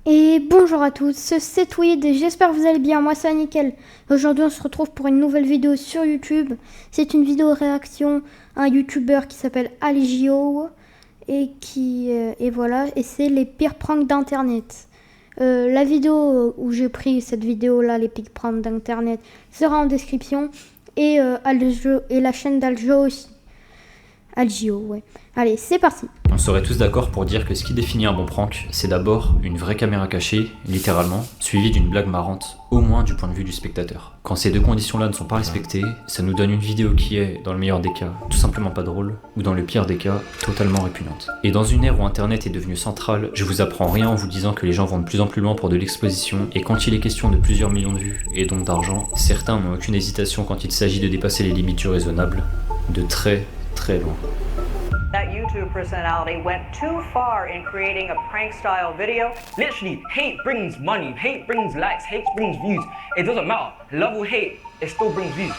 Et bonjour à tous, c'est Tweed et j'espère que vous allez bien, moi c'est Nickel. Aujourd'hui on se retrouve pour une nouvelle vidéo sur YouTube. C'est une vidéo réaction à un YouTuber qui s'appelle Algio et voilà, et c'est les pires pranks d'internet. La vidéo où j'ai pris cette vidéo là, les pires pranks d'internet, sera en description et la chaîne d'Algio aussi. Algio, ouais. Allez, c'est parti. On serait tous d'accord pour dire que ce qui définit un bon prank, c'est d'abord une vraie caméra cachée, littéralement, suivie d'une blague marrante, au moins du point de vue du spectateur. Quand ces deux conditions-là ne sont pas respectées, ça nous donne une vidéo qui est, dans le meilleur des cas, tout simplement pas drôle, ou dans le pire des cas, totalement répugnante. Et dans une ère où Internet est devenu central, je vous apprends rien en vous disant que les gens vont de plus en plus loin pour de l'exposition, et quand il est question de plusieurs millions de vues, et donc d'argent, certains n'ont aucune hésitation quand il s'agit de dépasser les limites du raisonnable, de très loin. That YouTube personality went too far in creating a prank style video. Literally, hate brings money, hate brings likes, hate brings views. It doesn't matter. Love or hate, it still brings views.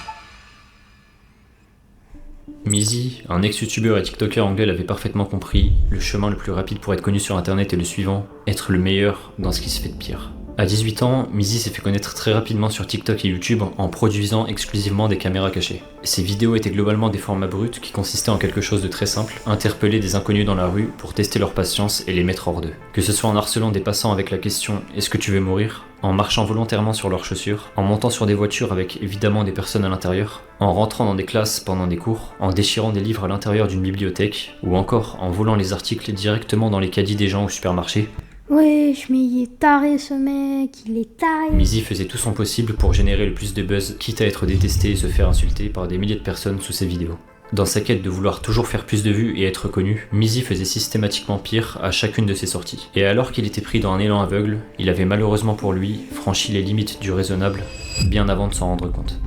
Mizzy, un ex-youtubeur et tiktoker anglais, l'avait parfaitement compris. Le chemin le plus rapide pour être connu sur internet est le suivant, être le meilleur dans ce qui se fait de pire. À 18 ans, Mizzy s'est fait connaître très rapidement sur TikTok et YouTube en produisant exclusivement des caméras cachées. Ses vidéos étaient globalement des formats bruts qui consistaient en quelque chose de très simple, interpeller des inconnus dans la rue pour tester leur patience et les mettre hors d'eux. Que ce soit en harcelant des passants avec la question « Est-ce que tu veux mourir ?», en marchant volontairement sur leurs chaussures, en montant sur des voitures avec évidemment des personnes à l'intérieur, en rentrant dans des classes pendant des cours, en déchirant des livres à l'intérieur d'une bibliothèque, ou encore en volant les articles directement dans les caddies des gens au supermarché. Wesh, mais il est taré ce mec, il est taré. Mizzy faisait tout son possible pour générer le plus de buzz, quitte à être détesté et se faire insulter par des milliers de personnes sous ses vidéos. Dans sa quête de vouloir toujours faire plus de vues et être connu, Mizzy faisait systématiquement pire à chacune de ses sorties. Et alors qu'il était pris dans un élan aveugle, il avait malheureusement pour lui franchi les limites du raisonnable, bien avant de s'en rendre compte.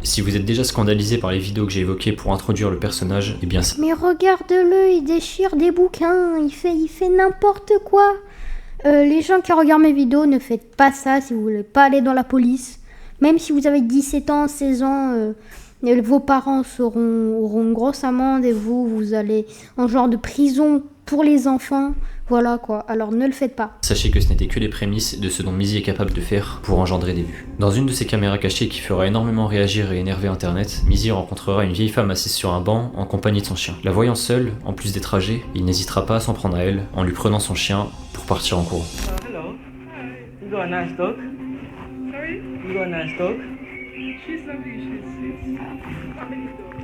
Si vous êtes déjà scandalisé par les vidéos que j'ai évoquées pour introduire le personnage, eh bien ça... Mais regarde-le, il déchire des bouquins, il fait n'importe quoi. Les gens qui regardent mes vidéos, ne faites pas ça si vous voulez pas aller dans la police. Même si vous avez 17 ans, 16 ans, vos parents auront une grosse amende et vous allez en genre de prison pour les enfants. Voilà quoi, alors ne le faites pas. Sachez que ce n'était que les prémices de ce dont Mizzy est capable de faire pour engendrer des vues. Dans une de ces caméras cachées qui fera énormément réagir et énerver internet, Mizzy rencontrera une vieille femme assise sur un banc en compagnie de son chien. La voyant seule, en plus d'être âgée, il n'hésitera pas à s'en prendre à elle en lui prenant son chien pour partir en courant. Hello. You got a nice dog. Sorry? You got a nice dog. She's lovely, she's how many dogs?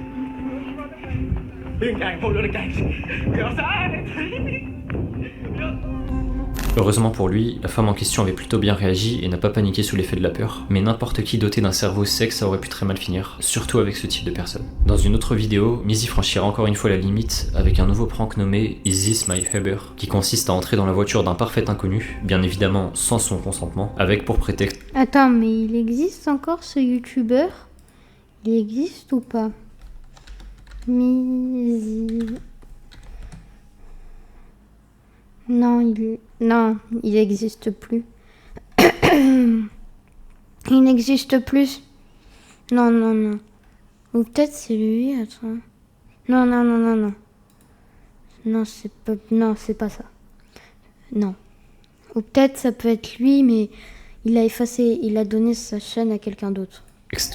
Big gang, hold on the gang. Get outside. Heureusement pour lui, la femme en question avait plutôt bien réagi et n'a pas paniqué sous l'effet de la peur, mais n'importe qui doté d'un cerveau sec ça aurait pu très mal finir, surtout avec ce type de personne. Dans une autre vidéo, Mizzy franchira encore une fois la limite avec un nouveau prank nommé Is This My Uber, qui consiste à entrer dans la voiture d'un parfait inconnu, bien évidemment sans son consentement, avec pour prétexte... Attends, mais il existe encore ce youtubeur? Il existe ou pas? Mizzy... Non, il n'existe plus. Il n'existe plus. Non. Ou peut-être c'est lui, attends. Non. Non, c'est pas ça. Non. Ou peut-être ça peut être lui, mais il a donné sa chaîne à quelqu'un d'autre.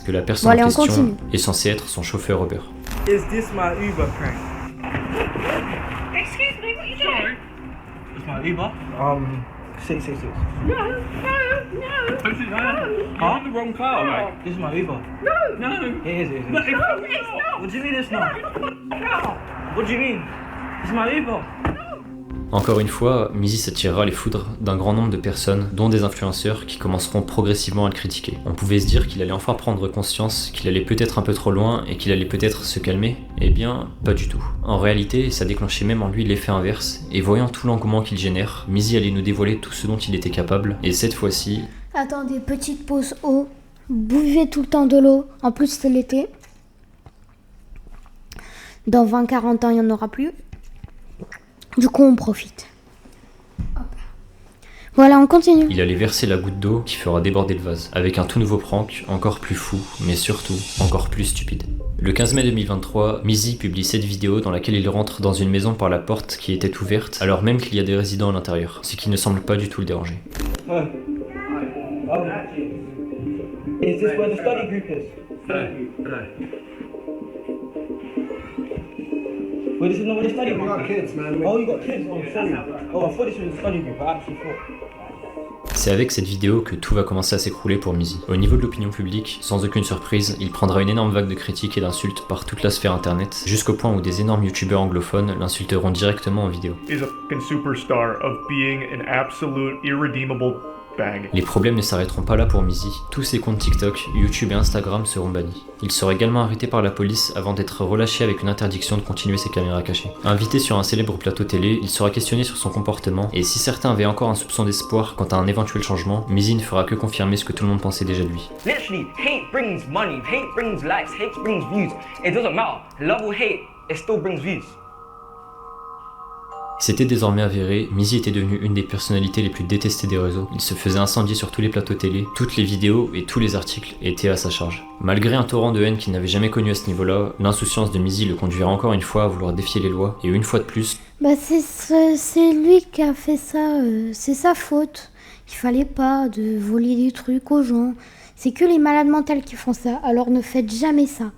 Que la personne Bon, allez, en on question continue. est censée être son chauffeur Uber. Is this my Uber prank? Excuse me, what are you doing? It's my Uber. 666. No. Huh? You're in the wrong car, mate. This is my Uber. No. It is. No, it's not. What do you mean it's not? What do you mean? It's my Uber. Encore une fois, Mizzy s'attirera les foudres d'un grand nombre de personnes, dont des influenceurs qui commenceront progressivement à le critiquer. On pouvait se dire qu'il allait enfin prendre conscience qu'il allait peut-être un peu trop loin et qu'il allait peut-être se calmer. Eh bien, pas du tout. En réalité, ça déclenchait même en lui l'effet inverse, et voyant tout l'engouement qu'il génère, Mizzy allait nous dévoiler tout ce dont il était capable, et cette fois-ci... Attendez, petite pause eau. Buvez tout le temps de l'eau. En plus, c'est l'été. Dans 20-40 ans, il n'y en aura plus. Du coup, on profite. Hop. Voilà, on continue. Il allait verser la goutte d'eau qui fera déborder le vase, avec un tout nouveau prank, encore plus fou, mais surtout encore plus stupide. Le 15 mai 2023, Mizzy publie cette vidéo dans laquelle il rentre dans une maison par la porte qui était ouverte, alors même qu'il y a des résidents à l'intérieur, ce qui ne semble pas du tout le déranger. Is this where the study group is? Wait, this is not where the study group is? got kids, man. Oh, you got kids? Oh, sorry. Oh, I thought this was the study group. I actually thought. C'est avec cette vidéo que tout va commencer à s'écrouler pour Mizzy. Au niveau de l'opinion publique, sans aucune surprise, il prendra une énorme vague de critiques et d'insultes par toute la sphère internet, jusqu'au point où des énormes youtubeurs anglophones l'insulteront directement en vidéo. Is a fucking superstar of being an absolute irredeemable bag. Les problèmes ne s'arrêteront pas là pour Mizzy. Tous ses comptes TikTok, YouTube et Instagram seront bannis. Il sera également arrêté par la police avant d'être relâché avec une interdiction de continuer ses caméras cachées. Invité sur un célèbre plateau télé, il sera questionné sur son comportement, et si certains avaient encore un soupçon d'espoir quant à un éventuel changement, Mizzy ne fera que confirmer ce que tout le monde pensait déjà de lui. Literally, hate brings money, hate brings likes, hate brings views. It doesn't matter. Love or hate, it still brings views. C'était désormais avéré, Mizzy était devenu une des personnalités les plus détestées des réseaux. Il se faisait incendier sur tous les plateaux télé, toutes les vidéos et tous les articles étaient à sa charge. Malgré un torrent de haine qu'il n'avait jamais connu à ce niveau-là, l'insouciance de Mizzy le conduira encore une fois à vouloir défier les lois, et une fois de plus... Bah c'est lui qui a fait ça, c'est sa faute. Il fallait pas de voler des trucs aux gens. C'est que les malades mentales qui font ça, alors ne faites jamais ça.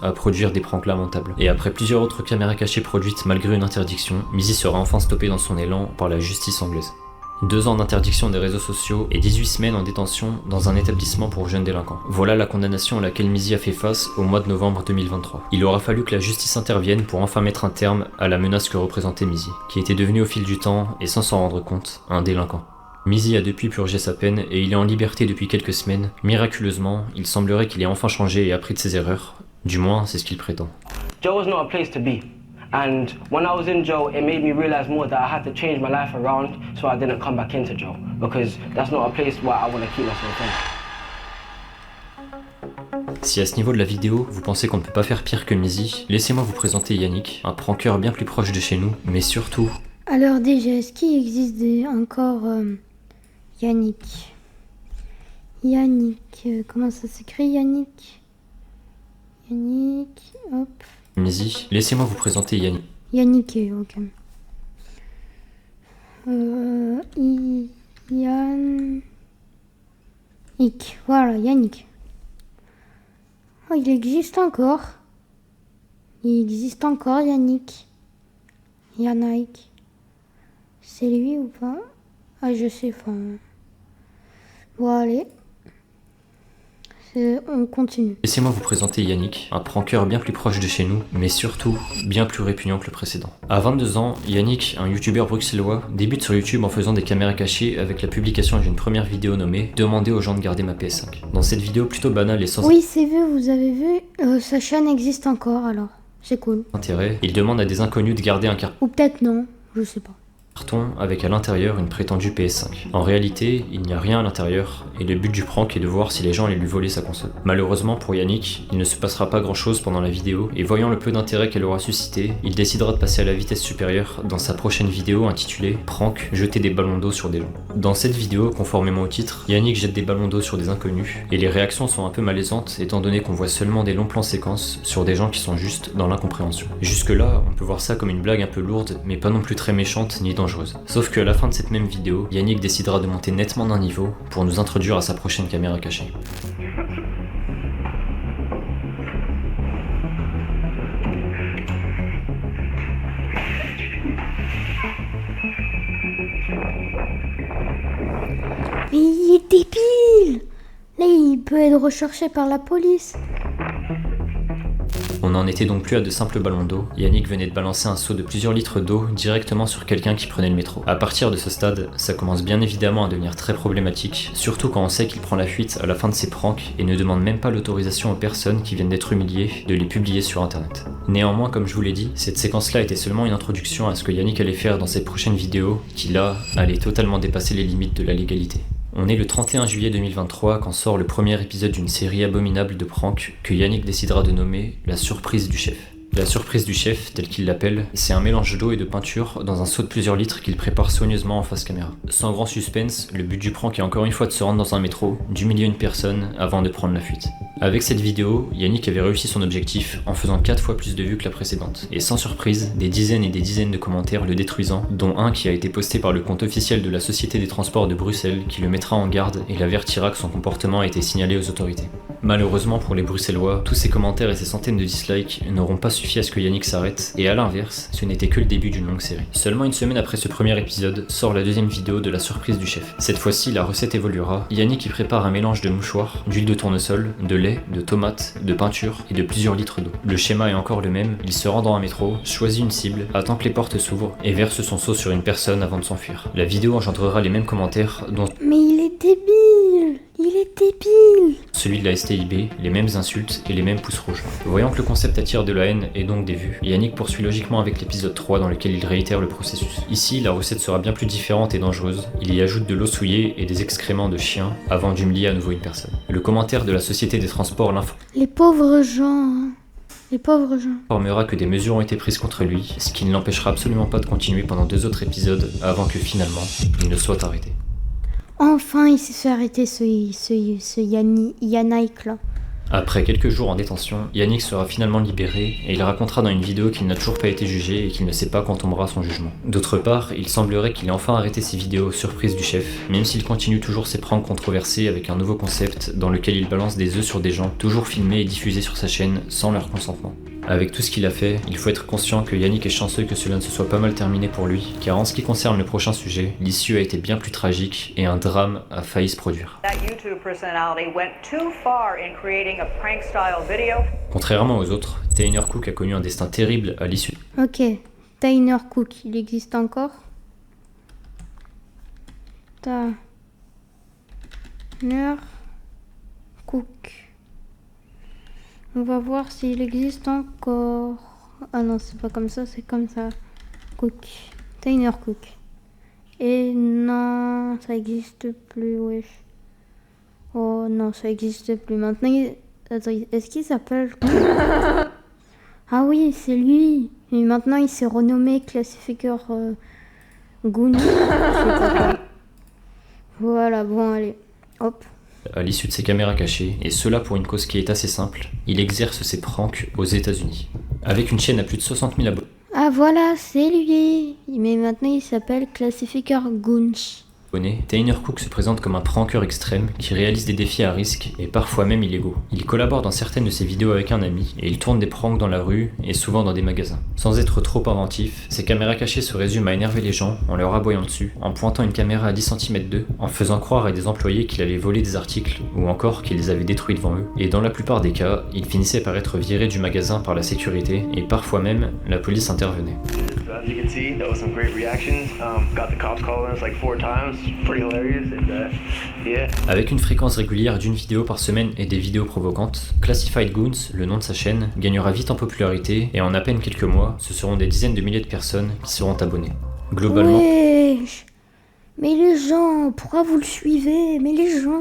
À produire des pranks lamentables. Et après plusieurs autres caméras cachées produites malgré une interdiction, Mizzy sera enfin stoppé dans son élan par la justice anglaise. 2 ans d'interdiction des réseaux sociaux et 18 semaines en détention dans un établissement pour jeunes délinquants. Voilà la condamnation à laquelle Mizzy a fait face au mois de novembre 2023. Il aura fallu que la justice intervienne pour enfin mettre un terme à la menace que représentait Mizzy, qui était devenu au fil du temps, et sans s'en rendre compte, un délinquant. Mizzy a depuis purgé sa peine et il est en liberté depuis quelques semaines. Miraculeusement, il semblerait qu'il ait enfin changé et appris de ses erreurs. Du moins, c'est ce qu'il prétend. Jail was not a place to be. And when I was in jail, it made me realize more that I had to change my life around so I didn't come back into jail. Because that's not a place where I want to keep myself in. Si à ce niveau de la vidéo, vous pensez qu'on ne peut pas faire pire que Mizzy, laissez-moi vous présenter Yannick, un prankeur bien plus proche de chez nous, mais surtout... Alors déjà, est-ce qu'il existe encore Yannick? Comment ça s'écrit Yannick, hop. Mizzy, laissez-moi vous présenter Yannick. Yannick, ok. Yannick, voilà, Yannick. Oh, il existe encore. Yannick. Yannick. C'est lui ou pas? Ah, je sais pas. Bon, allez. On continue. Laissez-moi vous présenter Yannick, un prankeur bien plus proche de chez nous, mais surtout bien plus répugnant que le précédent. À 22 ans, Yannick, un youtubeur bruxellois, débute sur YouTube en faisant des caméras cachées avec la publication d'une première vidéo nommée « Demander aux gens de garder ma PS5 ». Dans cette vidéo plutôt banale et sans Oui, c'est vu, vous avez vu, sa chaîne existe encore alors, c'est cool. intérêt, il demande à des inconnus de garder un Ou peut-être non, je sais pas. carton avec à l'intérieur une prétendue PS5. En réalité, il n'y a rien à l'intérieur, et le but du prank est de voir si les gens allaient lui voler sa console. Malheureusement pour Yannick, il ne se passera pas grand chose pendant la vidéo, et voyant le peu d'intérêt qu'elle aura suscité, il décidera de passer à la vitesse supérieure dans sa prochaine vidéo intitulée « Prank, jeter des ballons d'eau sur des gens ». Dans cette vidéo, conformément au titre, Yannick jette des ballons d'eau sur des inconnus, et les réactions sont un peu malaisantes étant donné qu'on voit seulement des longs plans séquences sur des gens qui sont juste dans l'incompréhension. Jusque là, on peut voir ça comme une blague un peu lourde, mais pas non plus très méchante ni dangereuse. Sauf qu'à la fin de cette même vidéo, Yannick décidera de monter nettement d'un niveau pour nous introduire à sa prochaine caméra cachée. Mais il est débile! Là, il peut être recherché par la police. On n'en était donc plus à de simples ballons d'eau. Yannick venait de balancer un seau de plusieurs litres d'eau directement sur quelqu'un qui prenait le métro. À partir de ce stade, ça commence bien évidemment à devenir très problématique, surtout quand on sait qu'il prend la fuite à la fin de ses pranks et ne demande même pas l'autorisation aux personnes qui viennent d'être humiliées de les publier sur internet. Néanmoins, comme je vous l'ai dit, cette séquence-là était seulement une introduction à ce que Yannick allait faire dans ses prochaines vidéos, qui là, allaient totalement dépasser les limites de la légalité. On est le 31 juillet 2023 quand sort le premier épisode d'une série abominable de pranks que Yannick décidera de nommer La surprise du chef. La surprise du chef, tel qu'il l'appelle, c'est un mélange d'eau et de peinture dans un seau de plusieurs litres qu'il prépare soigneusement en face caméra. Sans grand suspense, le but du prank est encore une fois de se rendre dans un métro, d'humilier une personne avant de prendre la fuite. Avec cette vidéo, Yannick avait réussi son objectif en faisant 4 fois plus de vues que la précédente. Et sans surprise, des dizaines et des dizaines de commentaires le détruisant, dont un qui a été posté par le compte officiel de la Société des Transports de Bruxelles qui le mettra en garde et l'avertira que son comportement a été signalé aux autorités. Malheureusement pour les Bruxellois, tous ces commentaires et ces centaines de dislikes n'auront pas suffi à ce que Yannick s'arrête, et à l'inverse, ce n'était que le début d'une longue série. Seulement une semaine après ce premier épisode, sort la deuxième vidéo de la surprise du chef. Cette fois-ci, la recette évoluera. Yannick y prépare un mélange de mouchoirs, d'huile de tournesol, de lait, de tomates, de peinture et de plusieurs litres d'eau. Le schéma est encore le même, il se rend dans un métro, choisit une cible, attend que les portes s'ouvrent et verse son sauce sur une personne avant de s'enfuir. La vidéo engendrera les mêmes commentaires, dont Mais il est débile! Il est débile! celui de la STIB, les mêmes insultes et les mêmes pouces rouges. Voyant que le concept attire de la haine et donc des vues, Yannick poursuit logiquement avec l'épisode 3 dans lequel il réitère le processus. Ici, la recette sera bien plus différente et dangereuse. Il y ajoute de l'eau souillée et des excréments de chien avant d'humilier à nouveau une personne. Le commentaire de la Société des Transports Les pauvres gens, hein. Les pauvres gens. informera que des mesures ont été prises contre lui, ce qui ne l'empêchera absolument pas de continuer pendant 2 autres épisodes avant que finalement, il ne soit arrêté. Enfin, il s'est fait arrêter ce Yannick là. Après quelques jours en détention, Yannick sera finalement libéré et il racontera dans une vidéo qu'il n'a toujours pas été jugé et qu'il ne sait pas quand tombera son jugement. D'autre part, il semblerait qu'il ait enfin arrêté ses vidéos surprise du chef, même s'il continue toujours ses pranks controversés avec un nouveau concept dans lequel il balance des œufs sur des gens, toujours filmés et diffusés sur sa chaîne sans leur consentement. Avec tout ce qu'il a fait, il faut être conscient que Yannick est chanceux que cela ne se soit pas mal terminé pour lui, car en ce qui concerne le prochain sujet, l'issue a été bien plus tragique et un drame a failli se produire. That YouTube personality went too far in creating a prank-style video. Contrairement aux autres, Tyner Cook a connu un destin terrible à l'issue. Ok, Tyner Cook, il existe encore? Tyner Cook. On va voir s'il existe encore. Ah non, c'est pas comme ça, c'est comme ça. Cook. Tyner Cook. Et non, ça existe plus, wesh. Oh non, ça existe plus. Maintenant, attends, est-ce qu'il s'appelle... Ah oui, c'est lui. Et maintenant, il s'est renommé Classifier Goon. Je sais pas quoi. Voilà, bon, allez. Hop. À l'issue de ses caméras cachées, et cela pour une cause qui est assez simple, il exerce ses pranks aux États-Unis. Avec une chaîne à plus de 60 000 abonnés, Ah voilà, c'est lui. Mais maintenant, il s'appelle Classifier Goons. Tyner Cook se présente comme un prankeur extrême qui réalise des défis à risque et parfois même illégaux. Il collabore dans certaines de ses vidéos avec un ami et il tourne des pranks dans la rue et souvent dans des magasins. Sans être trop inventif, ses caméras cachées se résument à énerver les gens en leur aboyant dessus, en pointant une caméra à 10 cm d'eux, en faisant croire à des employés qu'il allait voler des articles ou encore qu'il les avait détruits devant eux. Et dans la plupart des cas, il finissait par être viré du magasin par la sécurité et parfois même la police intervenait. As you can see, that was some great reactions. Got the cops calling us like 4 times. Pretty hilarious, and yeah. Avec une fréquence régulière d'une vidéo par semaine et des vidéos provocantes, Classified Goons, le nom de sa chaîne, gagnera vite en popularité et en à peine quelques mois, ce seront des dizaines de milliers de personnes qui seront abonnées. Globalement, Wesh. Mais les gens, pourquoi vous le suivez? Mais les gens...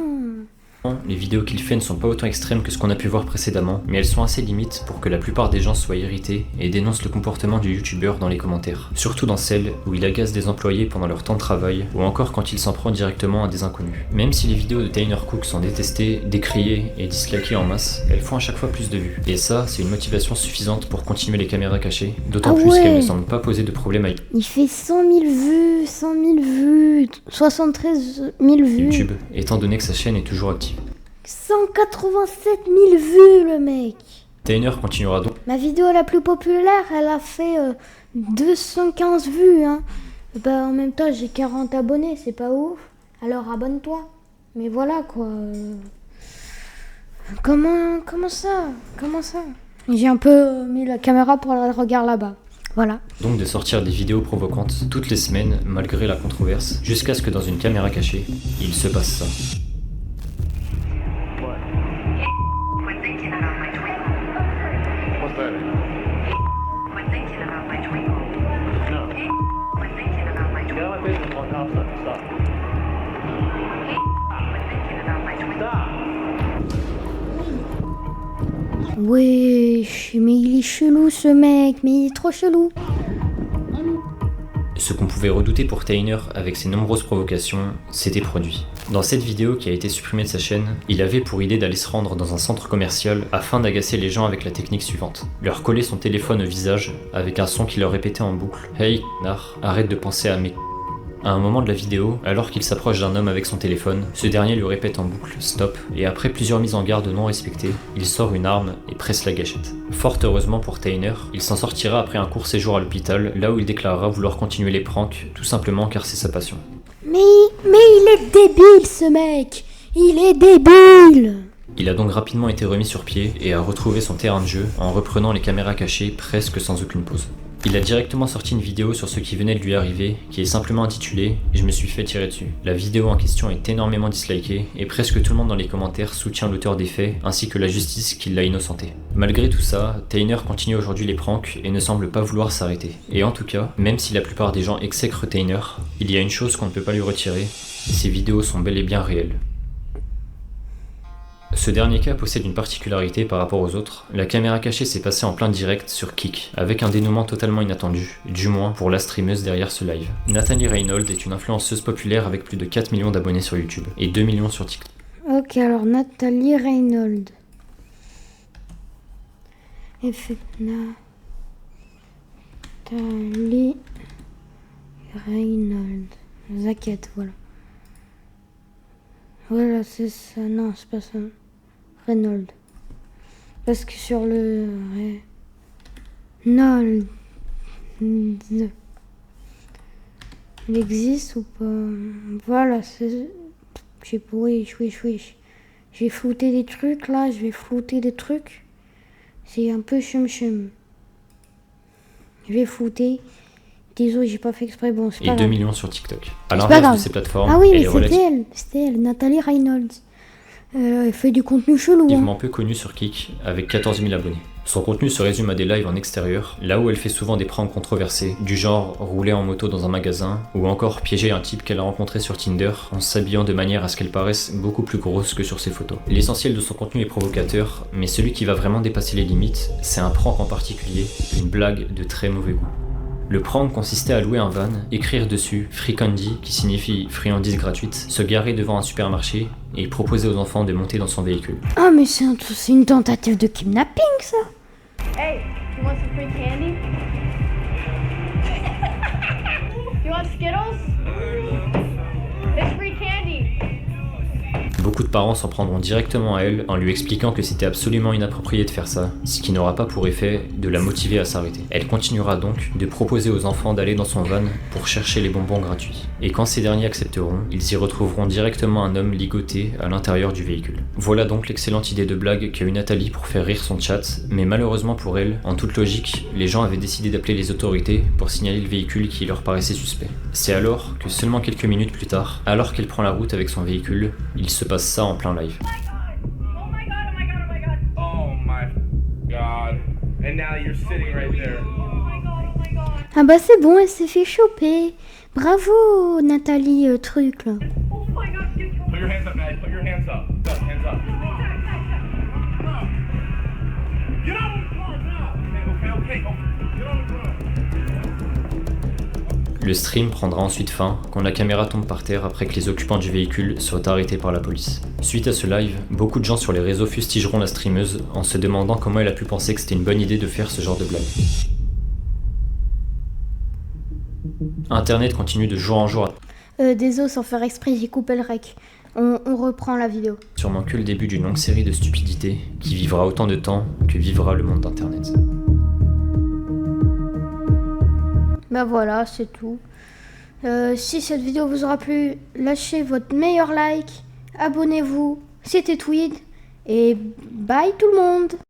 les vidéos qu'il fait ne sont pas autant extrêmes que ce qu'on a pu voir précédemment, mais elles sont assez limites pour que la plupart des gens soient irrités et dénoncent le comportement du youtubeur dans les commentaires. Surtout dans celles où il agace des employés pendant leur temps de travail, ou encore quand il s'en prend directement à des inconnus. Même si les vidéos de Tyner Cook sont détestées, décriées et dislikées en masse, elles font à chaque fois plus de vues. Et ça, c'est une motivation suffisante pour continuer les caméras cachées, d'autant Ah plus ouais. qu'elles ne semblent pas poser de problème à Il fait 100 000 vues, 100 000 vues, 73 000 vues. YouTube, étant donné que sa chaîne est toujours active. 187 000 vues, le mec. Tyner continuera donc Ma vidéo la plus populaire, elle a fait 215 vues, hein. Bah, en même temps, j'ai 40 abonnés, c'est pas ouf. Alors abonne-toi. Mais voilà, quoi. Comment ça? J'ai un peu mis la caméra pour le regard là-bas. Voilà. donc de sortir des vidéos provocantes toutes les semaines malgré la controverse, jusqu'à ce que dans une caméra cachée, il se passe ça. Quit thinking about my twinkle. What's that? Quit thinking about my twinkle. No. Quit thinking about my Get twinkle. out of my business. Stop. Stop. Quit thinking about my twinkle. Stop. Wesh, mais il est chelou ce mec, mais il est trop chelou. Ce qu'on pouvait redouter pour Tainer avec ses nombreuses provocations s'était produit. Dans cette vidéo qui a été supprimée de sa chaîne, il avait pour idée d'aller se rendre dans un centre commercial afin d'agacer les gens avec la technique suivante. Leur coller son téléphone au visage avec un son qui leur répétait en boucle « Hey, connard, arrête de penser à mes... » À un moment de la vidéo, alors qu'il s'approche d'un homme avec son téléphone, ce dernier lui répète en boucle « Stop » et après plusieurs mises en garde non respectées, il sort une arme et presse la gâchette. Fort heureusement pour Tainer, il s'en sortira après un court séjour à l'hôpital, là où il déclarera vouloir continuer les pranks, tout simplement car c'est sa passion. Mais il est débile ce mec. Il est débile. Il a donc rapidement été remis sur pied et a retrouvé son terrain de jeu en reprenant les caméras cachées presque sans aucune pause. Il a directement sorti une vidéo sur ce qui venait de lui arriver, qui est simplement intitulée « Je me suis fait tirer dessus ». La vidéo en question est énormément dislikée, et presque tout le monde dans les commentaires soutient l'auteur des faits, ainsi que la justice qui l'a innocenté. Malgré tout ça, Tainer continue aujourd'hui les pranks et ne semble pas vouloir s'arrêter. Et en tout cas, même si la plupart des gens exècrent Tainer, il y a une chose qu'on ne peut pas lui retirer, ces vidéos sont bel et bien réelles. Ce dernier cas possède une particularité par rapport aux autres, la caméra cachée s'est passée en plein direct sur Kik, avec un dénouement totalement inattendu, du moins pour la streameuse derrière ce live. Natalie Reynolds est une influenceuse populaire avec plus de 4 millions d'abonnés sur YouTube, et 2 millions sur TikTok. Ok, alors Natalie Reynolds. Natalie Reynolds. Zaquette, voilà. Voilà, c'est ça. Non, c'est pas ça. Reynolds. Parce que sur le... Reynolds... Il existe ou pas? Voilà, c'est... J'ai wesh. J'ai flouté des trucs, là. Je vais flouter des trucs. C'est un peu chum. Je vais flouter. Désolé, j'ai pas fait exprès. Bon, c'est pas grave. 2 millions sur TikTok. À l'inverse de ces plateformes, ah oui, mais c'était elle, Natalie Reynolds. Elle fait du contenu chelou. Relativement peu connue sur Kik, avec 14 000 abonnés. Son contenu se résume à des lives en extérieur, là où elle fait souvent des pranks controversés, du genre rouler en moto dans un magasin, ou encore piéger un type qu'elle a rencontré sur Tinder, en s'habillant de manière à ce qu'elle paraisse beaucoup plus grosse que sur ses photos. L'essentiel de son contenu est provocateur, mais celui qui va vraiment dépasser les limites, c'est un prank en particulier, une blague de très mauvais goût. Le prank consistait à louer un van, écrire dessus Free Candy, qui signifie friandise gratuite, se garer devant un supermarché et proposer aux enfants de monter dans son véhicule. Ah mais c'est une tentative de kidnapping ça. Hey, you want some free candy? You want Skittles? It's free candy. Beaucoup de parents s'en prendront directement à elle en lui expliquant que c'était absolument inapproprié de faire ça, ce qui n'aura pas pour effet de la motiver à s'arrêter. Elle continuera donc de proposer aux enfants d'aller dans son van pour chercher les bonbons gratuits. Et quand ces derniers accepteront, ils y retrouveront directement un homme ligoté à l'intérieur du véhicule. Voilà donc l'excellente idée de blague qu'a eu Nathalie pour faire rire son chat, mais malheureusement pour elle, en toute logique, les gens avaient décidé d'appeler les autorités pour signaler le véhicule qui leur paraissait suspect. C'est alors que seulement quelques minutes plus tard, alors qu'elle prend la route avec son véhicule, il se passe ça en plein live. Ah bah c'est bon, elle s'est fait choper. Bravo Nathalie truc là. Put your hands up, Maddie. Put your hands up. Hands up. Get out of the car now. Okay. Get out of the car. Le stream prendra ensuite fin quand la caméra tombe par terre après que les occupants du véhicule soient arrêtés par la police. Suite à ce live, beaucoup de gens sur les réseaux fustigeront la streameuse en se demandant comment elle a pu penser que c'était une bonne idée de faire ce genre de blague. Internet continue de jour en jour. Désolé, sans faire exprès, j'ai coupé le rec. On reprend la vidéo. Sûrement que le début d'une longue série de stupidités qui vivra autant de temps que vivra le monde d'Internet. Bah voilà, c'est tout. Si cette vidéo vous aura plu, lâchez votre meilleur like, abonnez-vous, c'était Tweed, et bye tout le monde!